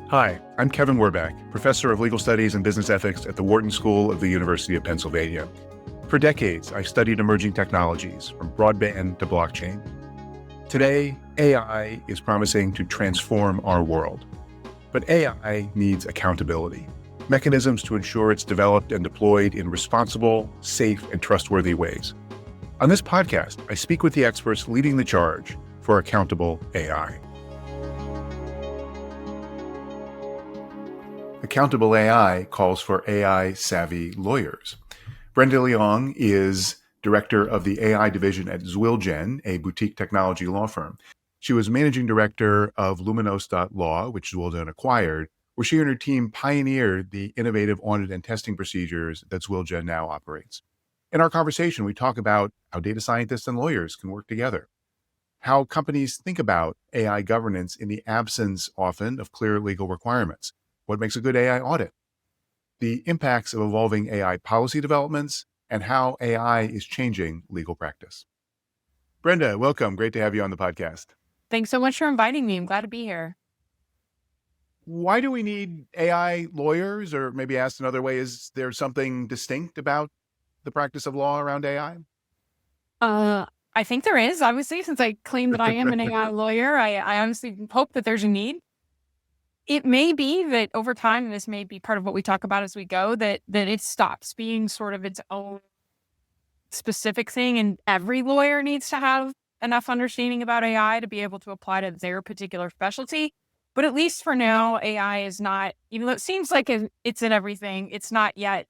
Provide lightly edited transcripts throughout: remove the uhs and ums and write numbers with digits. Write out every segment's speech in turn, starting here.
Hi, I'm Kevin Werbach, professor of legal studies and business ethics at the Wharton School of the University of Pennsylvania. For decades, I studied emerging technologies, from broadband to blockchain. Today, AI is promising to transform our world. But AI needs accountability, mechanisms to ensure it's developed and deployed in responsible, safe, and trustworthy ways. On this podcast, I speak with the experts leading the charge for accountable AI. Accountable AI calls for AI-savvy lawyers. Brenda Leong is director of the AI division at ZwillGen, a boutique technology law firm. She was managing director of Luminos.Law, which ZwillGen acquired, where she and her team pioneered the innovative audit and testing procedures that ZwillGen now operates. In our conversation, we talk about how data scientists and lawyers can work together, how companies think about AI governance in the absence often of clear legal requirements, what makes a good AI audit, the impacts of evolving AI policy developments, and how AI is changing legal practice. Brenda, welcome. Great to have you on the podcast. Thanks so much for inviting me. I'm glad to be here. Why do we need AI lawyers? Or maybe asked another way, is there something distinct about the practice of law around AI? I think there is, obviously, since I claim that I am an AI lawyer. I honestly hope that there's a need. It may be that over time, and this may be part of what we talk about as we go, that it stops being sort of its own specific thing, and every lawyer needs to have enough understanding about AI to be able to apply to their particular specialty. But at least for now, AI is not, even though it seems like it's in everything, it's not yet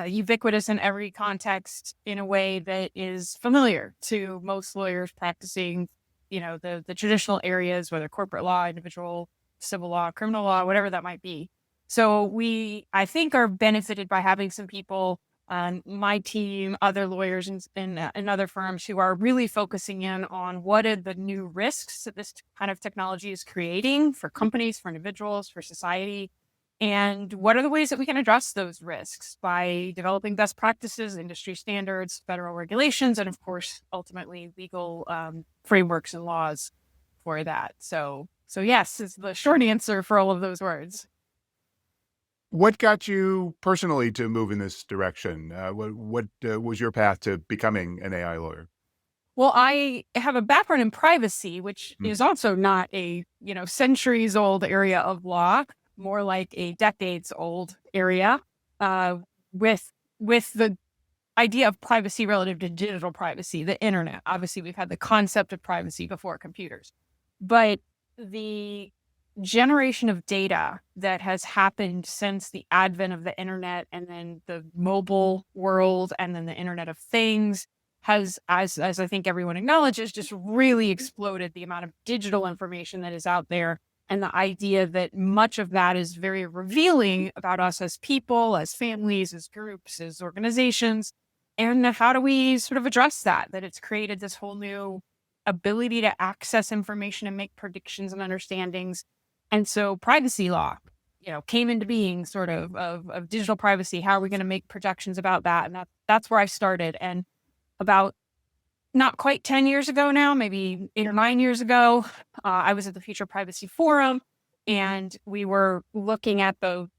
ubiquitous in every context in a way that is familiar to most lawyers practicing, the traditional areas, whether corporate law, individual, civil law, criminal law, whatever that might be. So we, I think, are benefited by having some people on my team, other lawyers in other firms who are really focusing in on what are the new risks that this kind of technology is creating for companies, for individuals, for society, and what are the ways that we can address those risks by developing best practices, industry standards, federal regulations, and of course, ultimately legal frameworks and laws for that. So yes, is the short answer for all of those words. What got you personally to move in this direction? What was your path to becoming an AI lawyer? Well, I have a background in privacy, which is also not a, centuries old area of law, more like a decades old area, with the idea of privacy relative to digital privacy, the internet. Obviously, we've had the concept of privacy before computers, but the generation of data that has happened since the advent of the internet and then the mobile world and then the Internet of Things has, as I think everyone acknowledges, just really exploded the amount of digital information that is out there. And the idea that much of that is very revealing about us as people, as families, as groups, as organizations. And how do we sort of address that it's created this whole new ability to access information and make predictions and understandings. And so privacy law, came into being sort of digital privacy. How are we going to make projections about that? And that's where I started. And about not quite 10 years ago now, maybe 8 or 9 years ago, I was at the Future Privacy Forum, and we were looking at the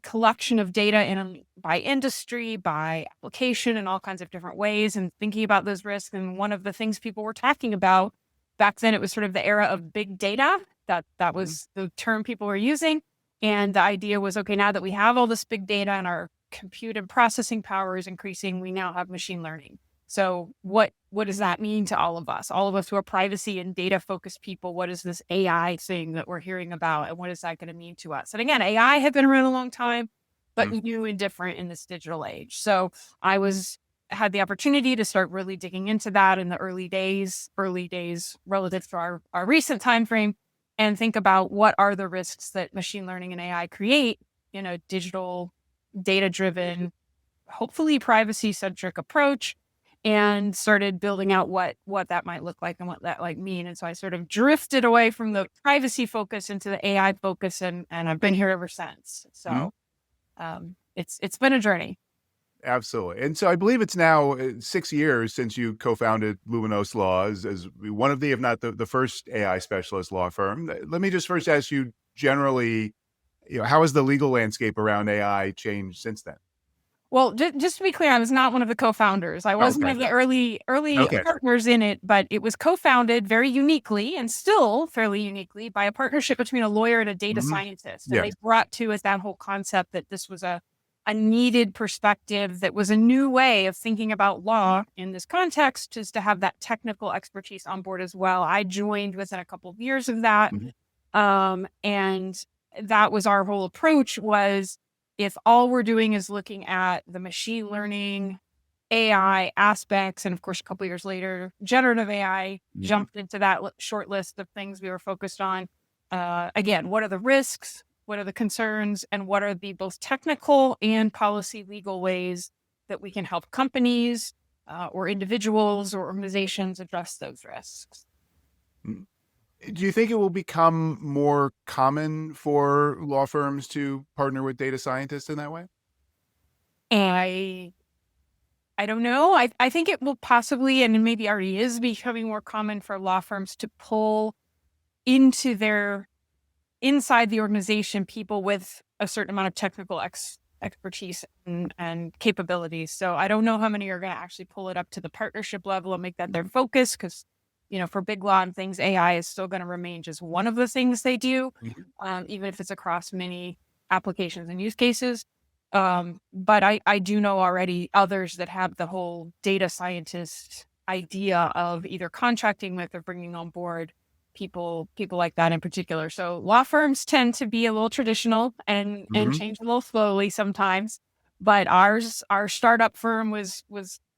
collection of data by industry, by application, in all kinds of different ways, and thinking about those risks. And one of the things people were talking about back then, it was sort of the era of big data. That was the term people were using. And the idea was, okay, now that we have all this big data and our compute and processing power is increasing, we now have machine learning. So what does that mean to all of us who are privacy and data focused people? What is this AI thing that we're hearing about, and what is that going to mean to us? And again, AI had been around a long time, but new and different in this digital age. So I had the opportunity to start really digging into that in the early days relative to our recent time frame, and think about what are the risks that machine learning and AI create in a digital, data-driven, hopefully privacy-centric approach, and started building out what that might look like and what that might mean. And so I sort of drifted away from the privacy focus into the AI focus, and I've been here ever since. So it's been a journey. Absolutely. And so I believe it's now 6 years since you co-founded Luminos.Law as one of the, if not the first AI specialist law firm. Let me just first ask you, generally, how has the legal landscape around AI changed since then? Well, just to be clear, I was not one of the co-founders. I was one Okay. of the early Okay. partners in it, but it was co-founded very uniquely and still fairly uniquely by a partnership between a lawyer and a data scientist. And Yeah. they brought to us that whole concept that this was a needed perspective, that was a new way of thinking about law in this context, is to have that technical expertise on board as well. I joined within a couple of years of that. And that was our whole approach, was if all we're doing is looking at the machine learning, AI aspects, and of course, a couple of years later, generative AI jumped into that short list of things we were focused on. Again, what are the risks? What are the concerns? And what are the both technical and policy legal ways that we can help companies or individuals or organizations address those risks? Do you think it will become more common for law firms to partner with data scientists in that way? I don't know. I think it will possibly, and maybe already is, becoming more common for law firms to pull into their inside the organization people with a certain amount of technical expertise and capabilities. So I don't know how many are going to actually pull it up to the partnership level and make that their focus, because for big law and things, AI is still going to remain just one of the things they do, even if it's across many applications and use cases. But I do know already others that have the whole data scientist idea of either contracting with or bringing on board people like that in particular. So law firms tend to be a little traditional and change a little slowly sometimes. But our startup firm was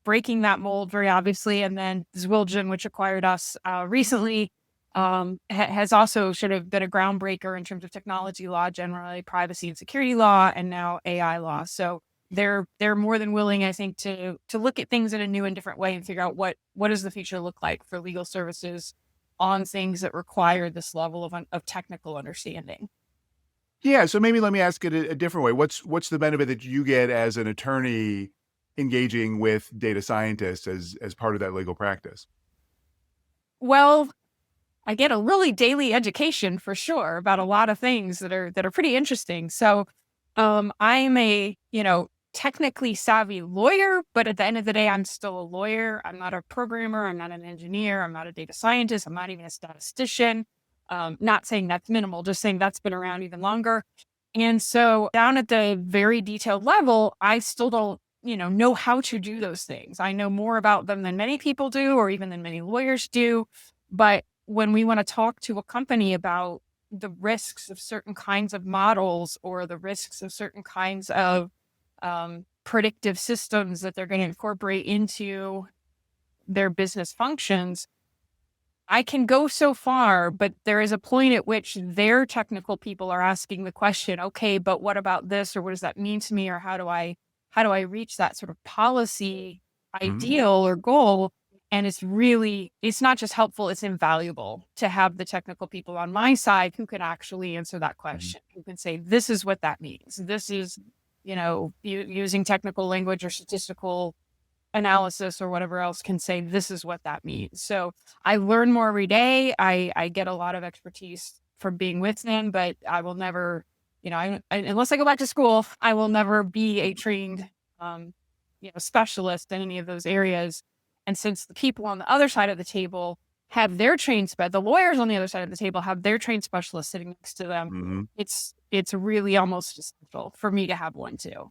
breaking that mold very obviously. And then ZwillGen, which acquired us recently, has also sort of been a groundbreaker in terms of technology law, generally privacy and security law, and now AI law. So they're more than willing, I think, to look at things in a new and different way and figure out what does the future look like for legal services on things that require this level of technical understanding. Yeah. So maybe let me ask it a different way. What's the benefit that you get as an attorney engaging with data scientists as part of that legal practice? Well, I get a really daily education for sure about a lot of things that are pretty interesting. So I'm a, technically savvy lawyer, but at the end of the day, I'm still a lawyer. I'm not a programmer. I'm not an engineer. I'm not a data scientist. I'm not even a statistician. Not saying that's minimal, just saying that's been around even longer. And so down at the very detailed level, I still don't, know how to do those things. I know more about them than many people do, or even than many lawyers do. But when we want to talk to a company about the risks of certain kinds of models or the risks of certain kinds of predictive systems that they're going to incorporate into their business functions, I can go so far, but there is a point at which their technical people are asking the question, okay, but what about this? Or what does that mean to me? Or how do I reach that sort of policy ideal or goal? And it's not just helpful, it's invaluable to have the technical people on my side who can actually answer that question, who can say, this is what that means. This is, using technical language or statistical analysis or whatever else, can say, this is what that means. So I learn more every day. I get a lot of expertise from being with them, but I will never, unless I go back to school, I will never be a trained, specialist in any of those areas. And since the people on the other side of the table have their the lawyers on the other side of the table have their trained specialists sitting next to them, it's really almost essential for me to have one too.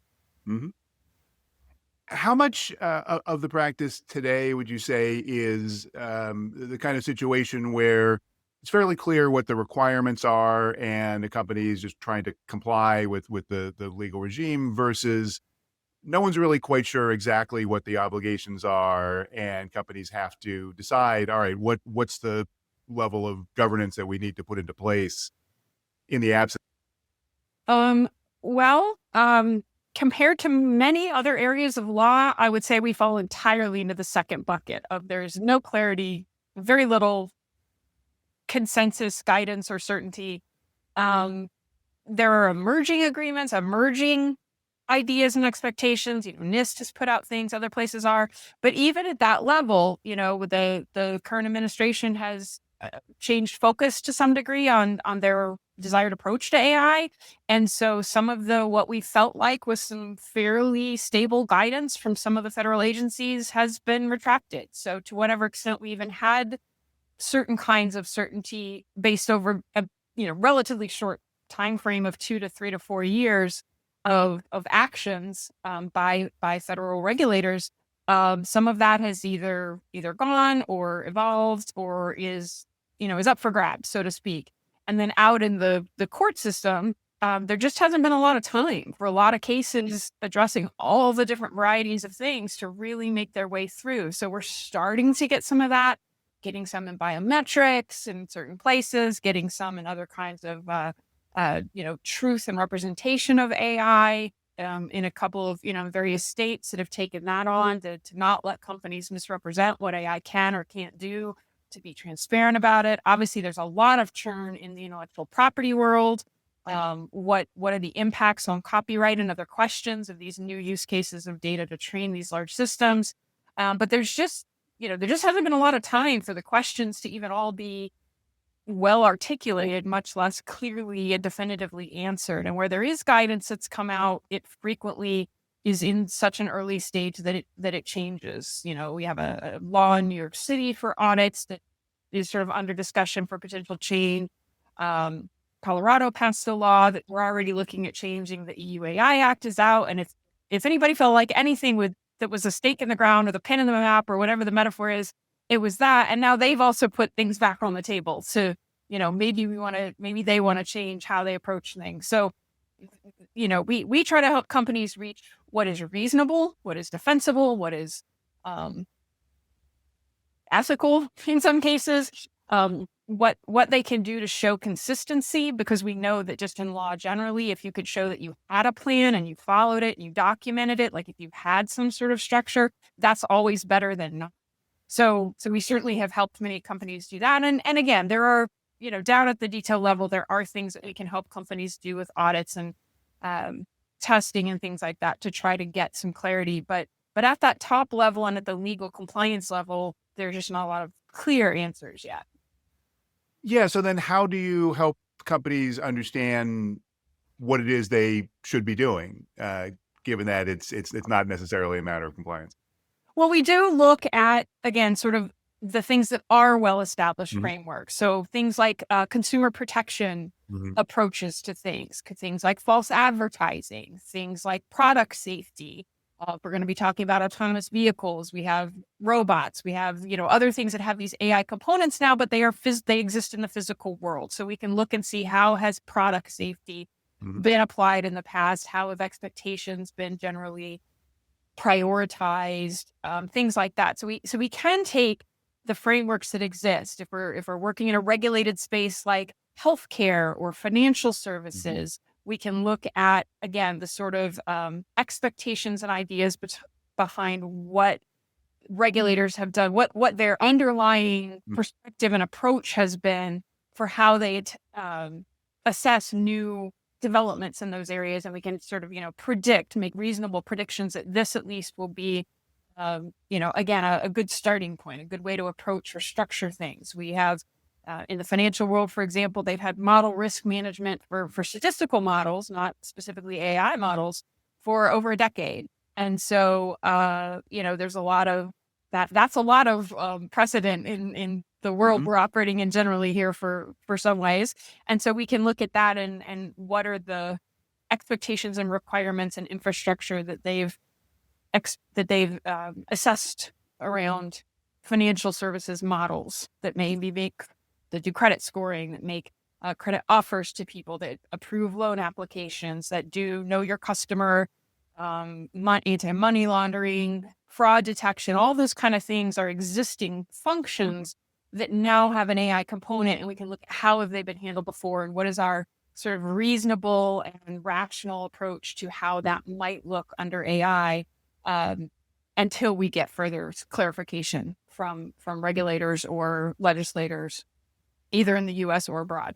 How much of the practice today would you say is the kind of situation where it's fairly clear what the requirements are and the company is just trying to comply with the legal regime, versus no one's really quite sure exactly what the obligations are, and companies have to decide, all right, what's the level of governance that we need to put into place in the absence? Compared to many other areas of law, I would say we fall entirely into the second bucket of there's no clarity, very little consensus, guidance, or certainty. There are emerging agreements, emerging ideas and expectations. NIST has put out things, other places are. But even at that level, the current administration has changed focus to some degree on their desired approach to AI. And so some of what we felt like was some fairly stable guidance from some of the federal agencies has been retracted. So to whatever extent we even had certain kinds of certainty based over a relatively short time frame of 2 to 3 to 4 years of actions by federal regulators, some of that has either gone or evolved or is up for grabs, so to speak. And then out in the court system, there just hasn't been a lot of time for a lot of cases addressing all the different varieties of things to really make their way through. So we're starting to get some of that, getting some in biometrics in certain places, getting some in other kinds of, truth and representation of AI in a couple of, various states that have taken that on to not let companies misrepresent what AI can or can't do, to be transparent about it. Obviously, there's a lot of churn in the intellectual property world. What are the impacts on copyright and other questions of these new use cases of data to train these large systems? But there just hasn't been a lot of time for the questions to even all be well articulated, much less clearly and definitively answered. And where there is guidance that's come out, it frequently is in such an early stage that it changes. We have a law in New York City for audits that is sort of under discussion for potential change. Colorado passed a law that we're already looking at changing. The EUAI Act is out, and if anybody felt like anything that was a stake in the ground or the pin in the map or whatever the metaphor is, it was that. And now they've also put things back on the table. So, maybe they want to change how they approach things. So, we try to help companies reach what is reasonable, what is defensible, what is ethical in some cases, what they can do to show consistency, because we know that just in law generally, if you could show that you had a plan and you followed it and you documented it, like if you had some sort of structure, that's always better than not. So we certainly have helped many companies do that. And again, there are, down at the detail level, there are things that we can help companies do with audits and testing and things like that to try to get some clarity. But at that top level and at the legal compliance level, there's just not a lot of clear answers yet. Yeah. So then how do you help companies understand what it is they should be doing, given that it's not necessarily a matter of compliance? Well, we do look at, again, sort of the things that are well-established frameworks. So things like consumer protection approaches to things like false advertising, things like product safety. We're going to be talking about autonomous vehicles. We have robots. We have, other things that have these AI components now, but they exist in the physical world. So we can look and see how has product safety been applied in the past? How have expectations been generally prioritized? Things like that. So we can take the frameworks that exist. If we're working in a regulated space like healthcare or financial services, we can look at, again, the sort of expectations and ideas behind what regulators have done, what their underlying perspective and approach has been for how they assess new developments in those areas. And we can sort of, make reasonable predictions that this at least will be, again, a good starting point, a good way to approach or structure things. We have in the financial world, for example, they've had model risk management for statistical models, not specifically AI models, for over a decade. And so, there's a lot of that. That's a lot of precedent in the world we're operating in generally here for some ways. And so we can look at that and what are the expectations and requirements and infrastructure that they've assessed around financial services models that that do credit scoring, that make credit offers to people, that approve loan applications, that do know your customer, anti-money laundering, fraud detection. All those kind of things are existing functions that now have an AI component, and we can look at how have they been handled before and what is our sort of reasonable and rational approach to how that might look under AI, until we get further clarification from regulators or legislators, either in the U.S. or abroad.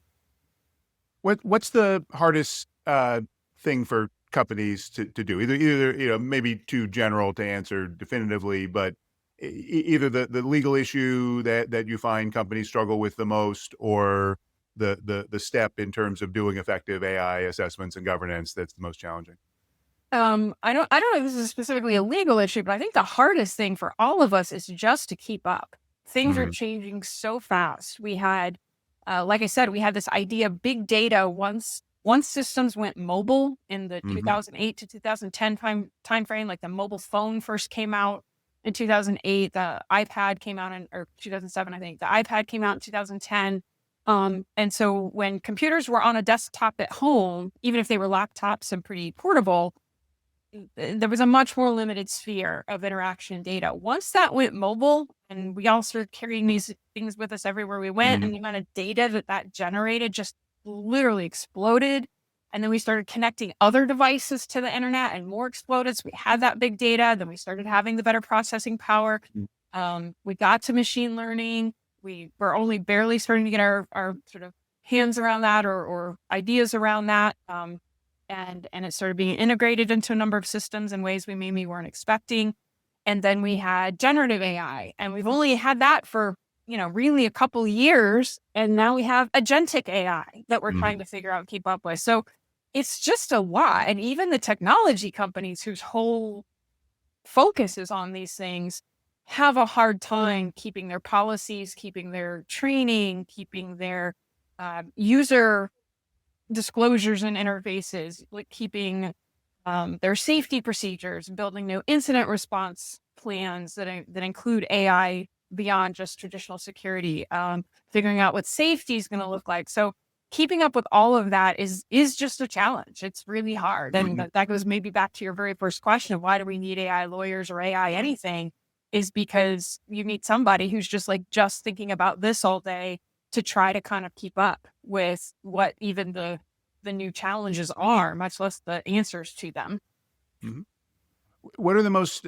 What's the hardest thing for companies to do? Either maybe too general to answer definitively, but either the legal issue that you find companies struggle with the most, or the step in terms of doing effective AI assessments and governance that's the most challenging? I don't know if this is specifically a legal issue, but I think the hardest thing for all of us is just to keep up. Things are Mhm. changing so fast. We had, like I said, we had this idea of big data once systems went mobile in the Mhm. 2008 to 2010 time frame. Like the mobile phone first came out in 2008, the iPad came out in or 2007, I think. The iPad came out in 2010. And so when computers were on a desktop at home, even if they were laptops and pretty portable, there was a much more limited sphere of interaction data. Once that went mobile and we all started carrying these things with us everywhere we went, Mhm. and the amount of data that generated just literally exploded. And then we started connecting other devices to the internet and more exploded. So we had that big data. Then we started having the better processing power. We got to machine learning. We were only barely starting to get our sort of hands around that or ideas around that. And it started being integrated into a number of systems in ways we maybe weren't expecting. And then we had generative AI, and we've only had that for, really a couple years. And now we have agentic AI that we're trying Mhm. to figure out and keep up with. So it's just a lot. And even the technology companies whose whole focus is on these things have a hard time keeping their policies, keeping their training, keeping their user disclosures and interfaces, like keeping their safety procedures, building new incident response plans that include AI beyond just traditional security, figuring out what safety is going to look like. So keeping up with all of that is just a challenge. It's really hard, and Mhm. that goes maybe back to your very first question of why do we need AI lawyers or AI anything? Is because you need somebody who's just thinking about this all day to try to kind of keep up with what even the new challenges are, much less the answers to them. Mhm. What are the most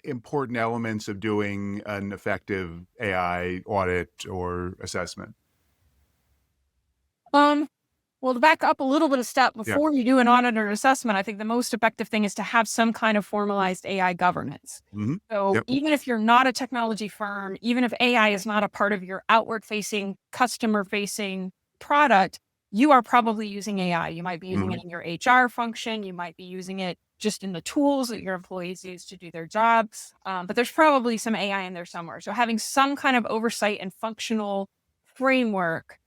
important elements of doing an effective AI audit or assessment? Um, well, to back up a little bit of step Yeah. before you do an audit or assessment, I think the most effective thing is to have some kind of formalized AI governance. Hmm. So Yep. even if you're not a technology firm, even if AI is not a part of your outward facing, customer facing product, you are probably using AI. You might be using Hmm. it in your HR function. You might be using it just in the tools that your employees use to do their jobs. But there's probably some AI in there somewhere. So having some kind of oversight and functional framework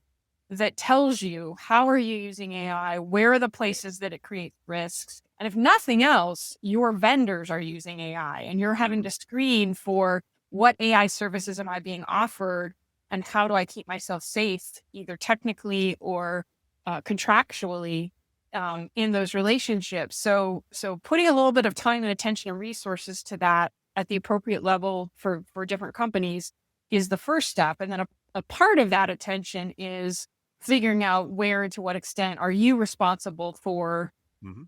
that tells you how are you using AI, where are the places that it creates risks, and if nothing else, your vendors are using AI, and you're having to screen for what AI services am I being offered, and how do I keep myself safe, either technically or contractually, in those relationships. So putting a little bit of time and attention and resources to that at the appropriate level for different companies is the first step, and then a part of that attention is figuring out where and to what extent are you responsible for Hmm.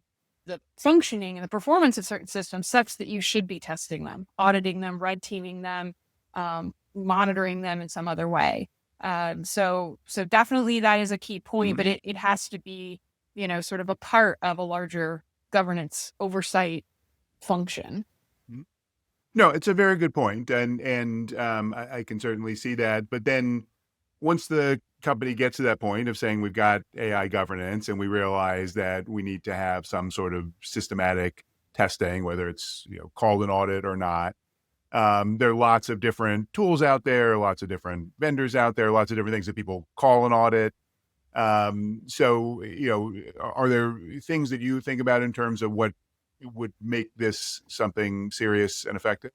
the functioning and the performance of certain systems such that you should be testing them, auditing them, red teaming them, monitoring them in some other way. So definitely that is a key point, Hmm. but it has to be, sort of a part of a larger governance oversight function. No, it's a very good point, and I can certainly see that. But then, once the company gets to that point of saying we've got AI governance and we realize that we need to have some sort of systematic testing, whether it's called an audit or not, there are lots of different tools out there, lots of different vendors out there, lots of different things that people call an audit. So, are there things that you think about in terms of what would make this something serious and effective?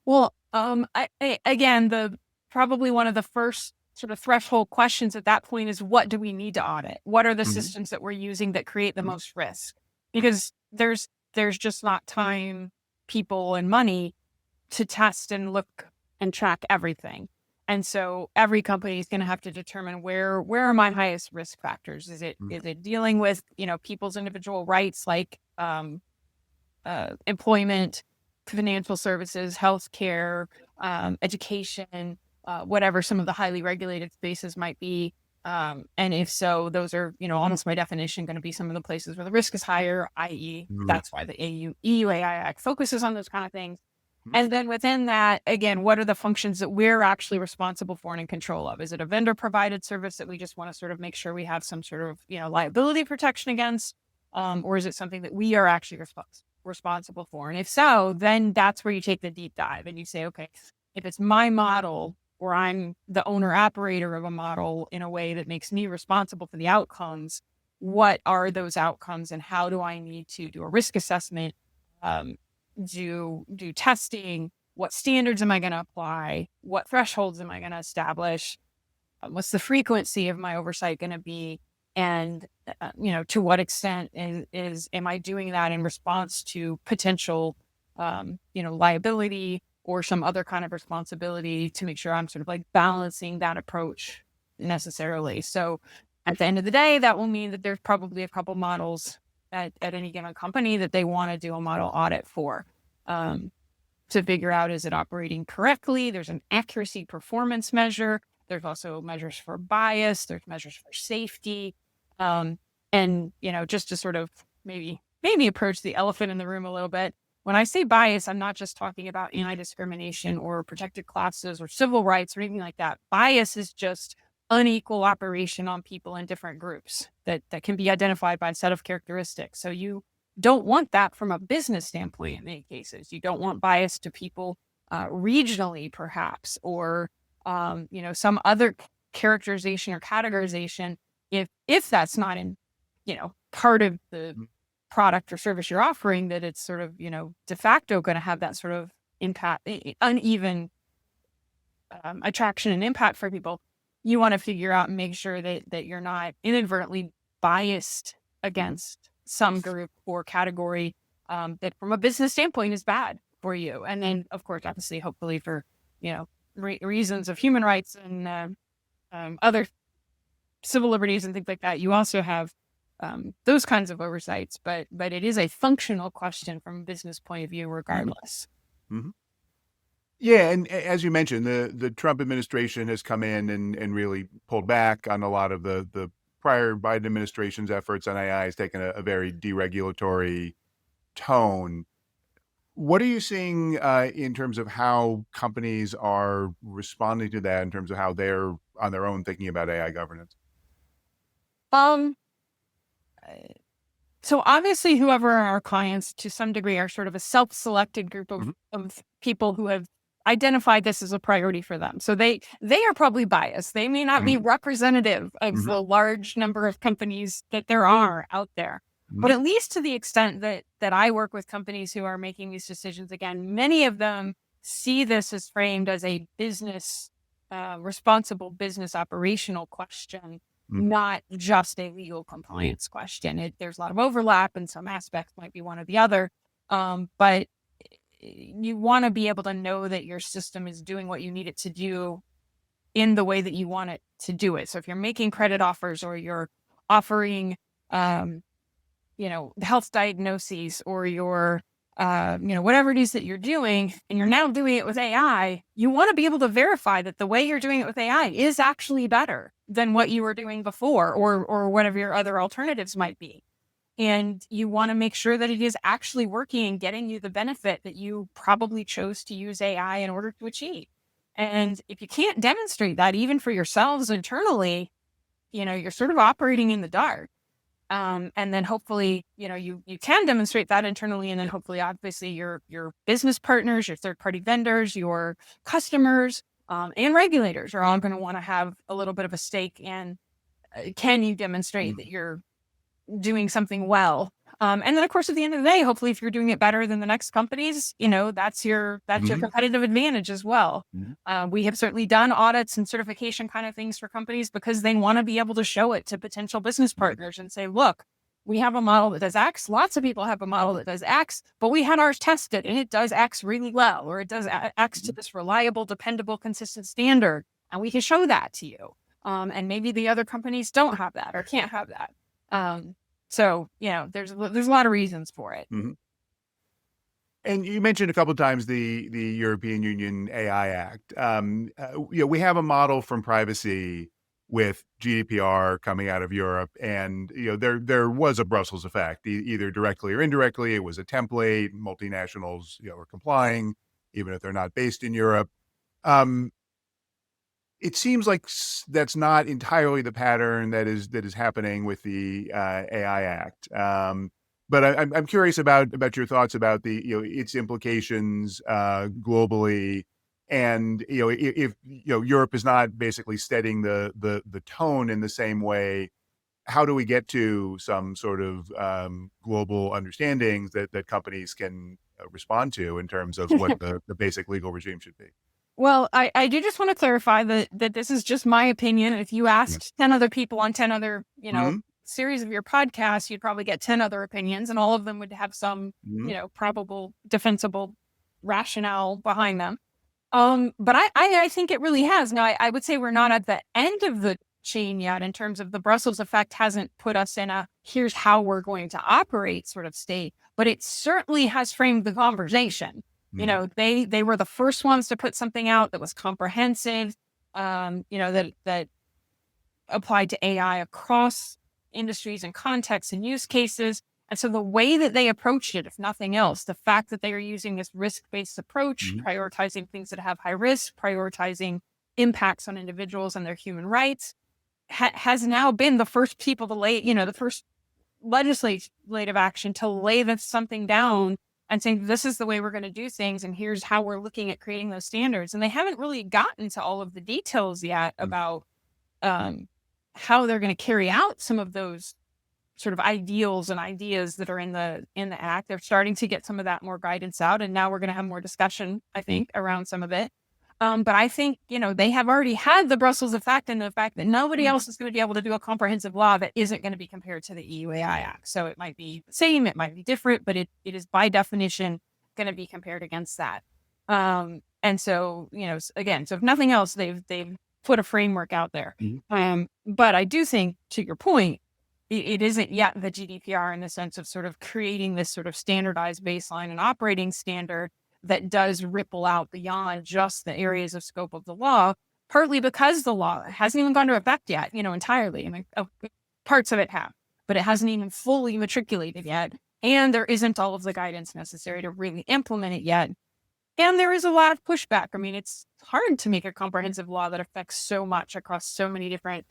Well, again, the probably one of the first sort of threshold questions at that point is what do we need to audit? What are the Hmm. systems that we're using that create the most risk? Because there's just not time, people, and money to test and look and track everything. And so every company is going to have to determine where are my highest risk factors? Is it dealing with people's individual rights like employment, financial services, healthcare, education, whatever some of the highly regulated spaces might be. And if so, those are, almost by definition, going to be some of the places where the risk is higher, i.e., Hmm. that's why the EU AI Act focuses on those kind of things. And then within that, again, what are the functions that we're actually responsible for and in control of? Is it a vendor provided service that we just want to sort of make sure we have some sort of, liability protection against? Or is it something that we are actually responsible for? And if so, then that's where you take the deep dive and you say, okay, if it's my model or I'm the owner operator of a model in a way that makes me responsible for the outcomes, what are those outcomes and how do I need to do a risk assessment? Do testing? What standards am I going to apply? What thresholds am I going to establish? What's the frequency of my oversight going to be? And, to what extent am I doing that in response to potential, liability or some other kind of responsibility to make sure I'm sort of like balancing that approach necessarily. So at the end of the day, that will mean that there's probably a couple models at any given company that they want to do a model audit for, to figure out, is it operating correctly? There's an accuracy performance measure. There's also measures for bias. There's measures for safety. And, just to sort of maybe approach the elephant in the room a little bit. When I say bias, I'm not just talking about anti-discrimination or protected classes or civil rights or anything like that. Bias is just unequal operation on people in different groups that can be identified by a set of characteristics. So you don't want that from a business standpoint in many cases. You don't want bias to people regionally, perhaps, or some other characterization or categorization if that's not in part of the product or service you're offering, that it's sort of de facto going to have that sort of impact, uneven attraction and impact for people. You want to figure out and make sure that you're not inadvertently biased against some group or category that from a business standpoint is bad for you. And then, of course, obviously, hopefully for, reasons of human rights and other civil liberties and things like that, you also have those kinds of oversights. But it is a functional question from a business point of view, regardless. Mm-hmm. Yeah, and as you mentioned, the Trump administration has come in and really pulled back on a lot of the prior Biden administration's efforts on AI, has taken a very deregulatory tone. What are you seeing in terms of how companies are responding to that, in terms of how they're on their own thinking about AI governance? So obviously, whoever are our clients to some degree are sort of a self-selected group of people who have identified this as a priority for them. So they are probably biased. They may not be representative of the large number of companies that there are out there. But at least to the extent that I work with companies who are making these decisions, again, many of them see this as framed as a business, responsible business operational question, not just a legal compliance question. There's a lot of overlap, and some aspects might be one or the other. But you want to be able to know that your system is doing what you need it to do in the way that you want it to do it. So if you're making credit offers or you're offering, health diagnoses, or your, whatever it is that you're doing, and you're now doing it with AI, you want to be able to verify that the way you're doing it with AI is actually better than what you were doing before, or whatever your other alternatives might be. And you want to make sure that it is actually working and getting you the benefit that you probably chose to use AI in order to achieve. And if you can't demonstrate that, even for yourselves internally, you're sort of operating in the dark. And then hopefully, you can demonstrate that internally. And then hopefully, obviously, your business partners, your third-party vendors, your customers, and regulators are all going to want to have a little bit of a stake in, can you demonstrate that you're doing something well? And then, of course, at the end of the day, hopefully, if you're doing it better than the next companies, that's your competitive advantage as well. We have certainly done audits and certification kind of things for companies because they want to be able to show it to potential business partners and say, look, we have a model that does X. Lots of people have a model that does X, but we had ours tested and it does X really well, or it does X to this reliable, dependable, consistent standard. And we can show that to you. And maybe the other companies don't have that or can't have that. So, there's a lot of reasons for it. And you mentioned a couple of times the European Union AI Act. We have a model from privacy with GDPR coming out of Europe, and there was a Brussels effect, either directly or indirectly. It was a template. Multinationals were complying. even if they're not based in Europe. Um, it seems like that's not entirely the pattern that is happening with the AI Act. But I'm curious about your thoughts about the its implications globally, and if Europe is not basically setting the tone in the same way, how do we get to some sort of global understandings that companies can respond to in terms of what the basic legal regime should be? Well, I do just want to clarify that this is just my opinion. If you Yeah. asked 10 other people on 10 other, Hmm. series of your podcasts, you'd probably get 10 other opinions, and all of them would have some, Hmm. probable defensible rationale behind them. But I think it really has. Now, I would say we're not at the end of the chain yet in terms of the Brussels effect hasn't put us in a here's how we're going to operate sort of state, but it certainly has framed the conversation. Hmm. They were the first ones to put something out that was comprehensive, that applied to AI across industries and contexts and use cases. And so the way that they approached it, if nothing else, the fact that they are using this risk-based approach, Hmm. prioritizing things that have high risk, prioritizing impacts on individuals and their human rights, has now been the first people to lay, the first legislative action to lay this something down and saying, this is the way we're going to do things. And here's how we're looking at creating those standards. And they haven't really gotten to all of the details yet about um, how they're going to carry out some of those sort of ideals and ideas that are in the act. They're starting to get some of that more guidance out, and now we're going to have more discussion, I think, around some of it. But I think they have already had the Brussels effect, and the fact that nobody else is going to be able to do a comprehensive law that isn't going to be compared to the EU AI Act. So it might be the same, it might be different, but it is by definition going to be compared against that. And so again, so if nothing else, they've put a framework out there. But I do think, to your point, it isn't yet the GDPR in the sense of sort of creating this sort of standardized baseline and operating standard that does ripple out beyond just the areas of scope of the law, partly because the law hasn't even gone to effect yet, entirely. I mean, parts of it have, but it hasn't even fully matriculated yet. And there isn't all of the guidance necessary to really implement it yet. And there is a lot of pushback. I mean, it's hard to make a comprehensive law that affects so much across so many different,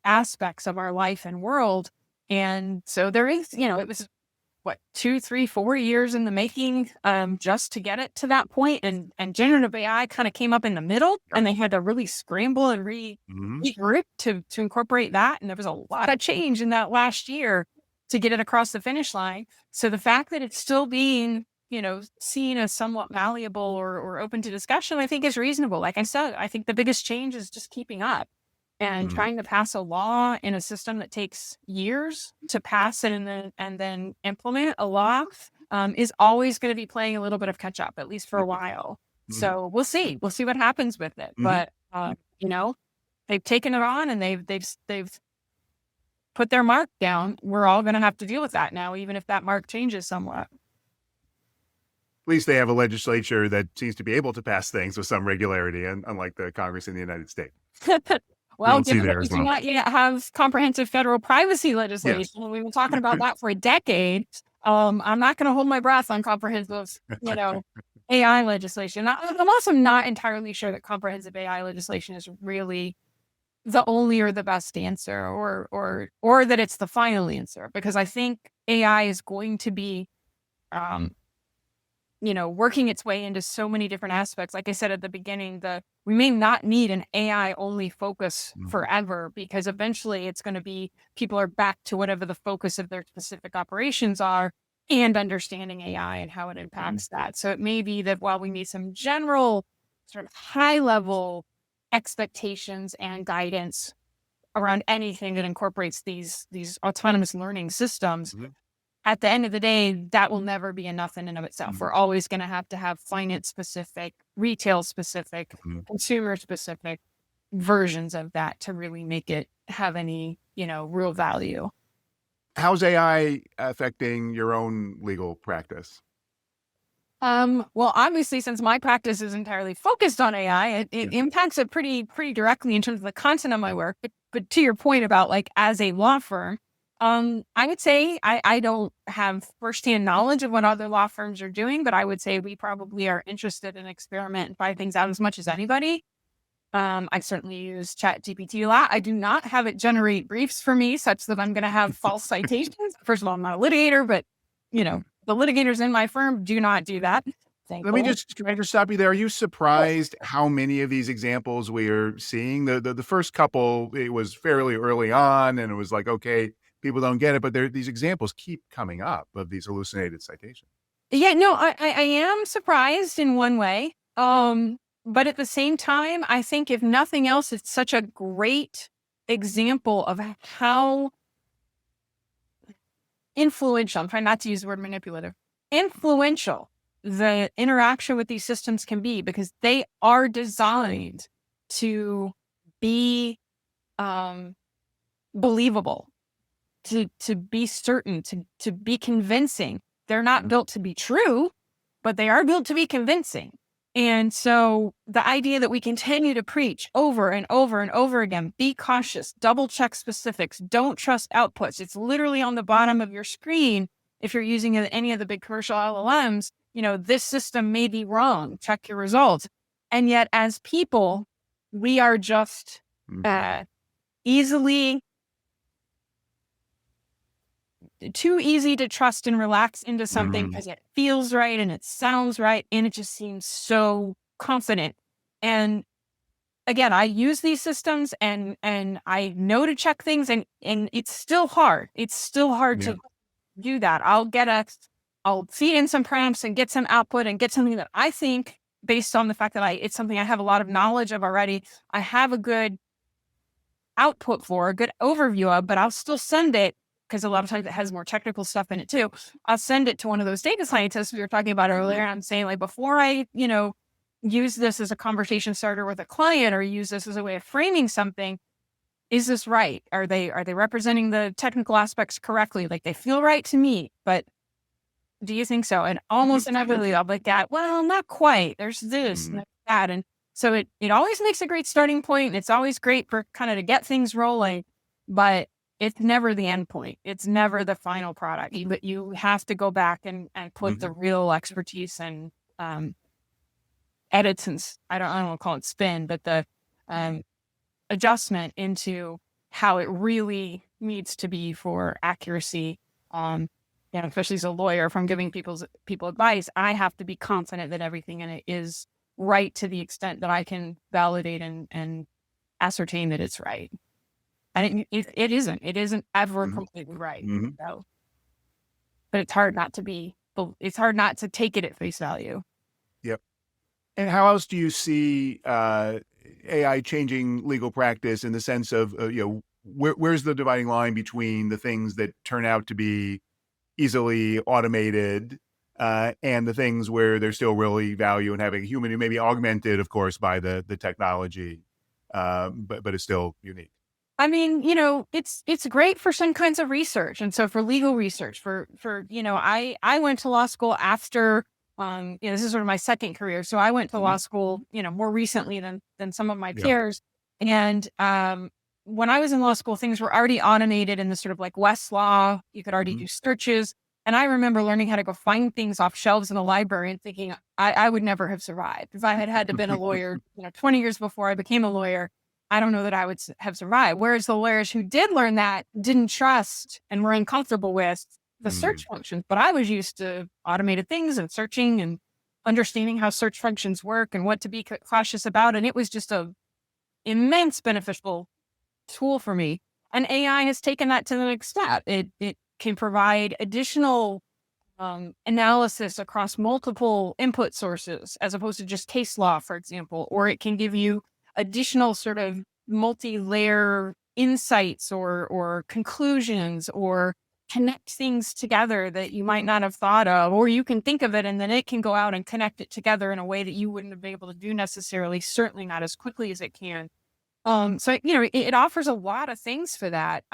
aspects of our life and world. And so there is, it was 2, 3, 4 years in the making, just to get it to that point. And generative AI kind of came up in the middle, and they had to really scramble and regroup to incorporate that. And there was a lot of change in that last year to get it across the finish line. So the fact that it's still being, seen as somewhat malleable or open to discussion, I think is reasonable. Like I said, I think the biggest change is just keeping up. And trying to pass a law in a system that takes years to pass it and then implement a law is always going to be playing a little bit of catch up, at least for a while. So we'll see. We'll see what happens with it. But they've taken it on, and they've put their mark down. We're all going to have to deal with that now, even if that mark changes somewhat. At least they have a legislature that seems to be able to pass things with some regularity, and unlike the Congress in the United States. Well, given that we do not yet have comprehensive federal privacy legislation, Yes. we've been talking about that for a decade. I'm not going to hold my breath on comprehensive, AI legislation. I'm also not entirely sure that comprehensive AI legislation is really the only or the best answer, or that it's the final answer, because I think AI is going to be working its way into so many different aspects. Like I said at the beginning, we may not need an AI only focus forever, because eventually it's going to be people are back to whatever the focus of their specific operations are, and understanding AI and how it impacts that. So it may be that while we need some general sort of high level expectations and guidance around anything that incorporates these autonomous learning systems, at the end of the day, that will never be enough in and of itself. We're always going to have finance specific, retail specific, consumer specific versions of that to really make it have any, real value. How's AI affecting your own legal practice? Well, obviously, since my practice is entirely focused on AI, it impacts it pretty directly in terms of the content of my work. But to your point about, like, as a law firm, I would say I don't have firsthand knowledge of what other law firms are doing, but I would say we probably are interested in experiment and try things out as much as anybody. I certainly use ChatGPT a lot. I do not have it generate briefs for me such that I'm going to have false citations. First of all, I'm not a litigator, but the litigators in my firm do not do that. Can I just stop you there? Are you surprised how many of these examples we are seeing? The first couple, it was fairly early on, and it was like, okay, people don't get it, but these examples keep coming up of these hallucinated citations. Yeah, no, I am surprised in one way. But at the same time, I think if nothing else, it's such a great example of how influential, I'm trying not to use the word manipulative, influential the interaction with these systems can be, because they are designed to be believable, to be certain, to be convincing. They're not built to be true, but they are built to be convincing. And so the idea that we continue to preach over and over and over again, be cautious, double check specifics, don't trust outputs. It's literally on the bottom of your screen. If you're using any of the big commercial LLMs, this system may be wrong. Check your results. And yet as people, we are just too easy to trust and relax into something because it feels right and it sounds right and it just seems so confident. And again, I use these systems and I know to check things, and it's still hard. It's still hard to do that. I'll feed in some prompts and get some output and get something that I think, based on the fact that it's something I have a lot of knowledge of already, I have a good output for, a good overview of, but I'll still send it, because a lot of times it has more technical stuff in it too. I'll send it to one of those data scientists we were talking about earlier. I'm saying, like, before I, use this as a conversation starter with a client or use this as a way of framing something, is this right? Are they representing the technical aspects correctly? Like, they feel right to me, but do you think so? And almost inevitably I'll look at, well, not quite. There's this and that. And so it always makes a great starting point. And it's always great for kind of to get things rolling, but it's never the end point. It's never the final product. But you have to go back and put the real expertise and edits, and I don't want to call it spin, but the adjustment into how it really needs to be for accuracy. Especially as a lawyer, if I'm giving people advice, I have to be confident that everything in it is right to the extent that I can validate and ascertain that it's right. And it isn't. It isn't ever completely right. So, but it's hard not to be. It's hard not to take it at face value. Yep. And how else do you see AI changing legal practice, in the sense of where's the dividing line between the things that turn out to be easily automated and the things where there's still really value in having a human, who may be augmented, of course, by the technology, but is still unique? I mean, it's great for some kinds of research. And so for legal research, I went to law school after, this is sort of my second career. So I went to law school, more recently than some of my peers. And when I was in law school, things were already automated in the sort of like Westlaw. You could already do searches. And I remember learning how to go find things off shelves in a library and thinking I would never have survived. If I had to been a lawyer, 20 years before I became a lawyer, I don't know that I would have survived. Whereas the lawyers who did learn that didn't trust and were uncomfortable with the search functions. But I was used to automated things and searching and understanding how search functions work and what to be cautious about. And it was just a immense beneficial tool for me. And AI has taken that to the next step. It can provide additional analysis across multiple input sources, as opposed to just case law, for example, or it can give you additional sort of multi-layer insights or conclusions, or connect things together that you might not have thought of, or you can think of it and then it can go out and connect it together in a way that you wouldn't have been able to do necessarily, certainly not as quickly as it can. So, it offers a lot of things for that.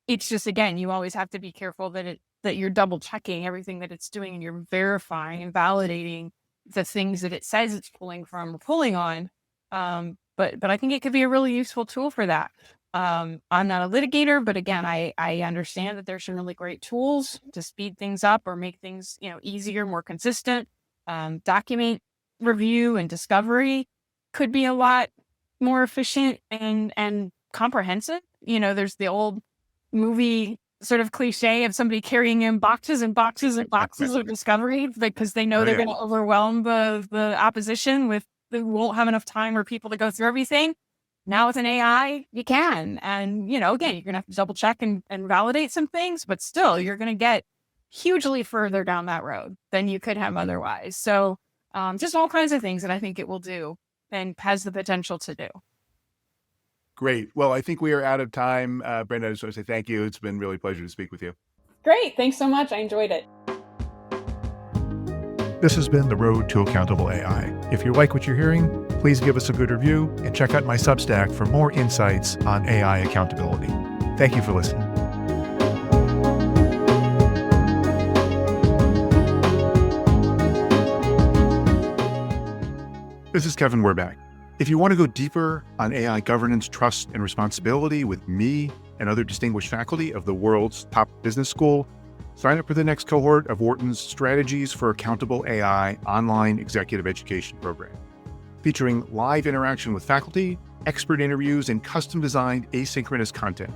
It's just, again, you always have to be careful that you're double checking everything that it's doing, and you're verifying and validating the things that it says it's pulling from or pulling on. But I think it could be a really useful tool for that. I'm not a litigator, but again, I understand that there's some really great tools to speed things up or make things, easier, more consistent. Document review and discovery could be a lot more efficient and comprehensive. There's the old movie sort of cliche of somebody carrying in boxes and boxes and boxes of discovery because they know they're going to overwhelm the opposition they won't have enough time or people to go through everything. Now with an AI, you can. And, again, you're going to have to double check and validate some things, but still you're going to get hugely further down that road than you could have otherwise. So just all kinds of things that I think it will do and has the potential to do. Great. Well, I think we are out of time. Brenda, I just want to say thank you. It's been really a pleasure to speak with you. Great. Thanks so much. I enjoyed it. This has been The Road to Accountable AI. If you like what you're hearing, please give us a good review and check out my Substack for more insights on AI accountability. Thank you for listening. This is Kevin Werbach. If you want to go deeper on AI governance, trust, and responsibility with me and other distinguished faculty of the world's top business school, sign up for the next cohort of Wharton's Strategies for Accountable AI online executive education program, featuring live interaction with faculty, expert interviews, and custom-designed asynchronous content.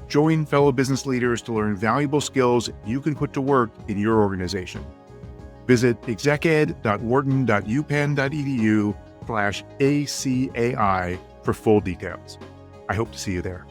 Join fellow business leaders to learn valuable skills you can put to work in your organization. Visit execed.wharton.upenn.edu/ACAI for full details. I hope to see you there.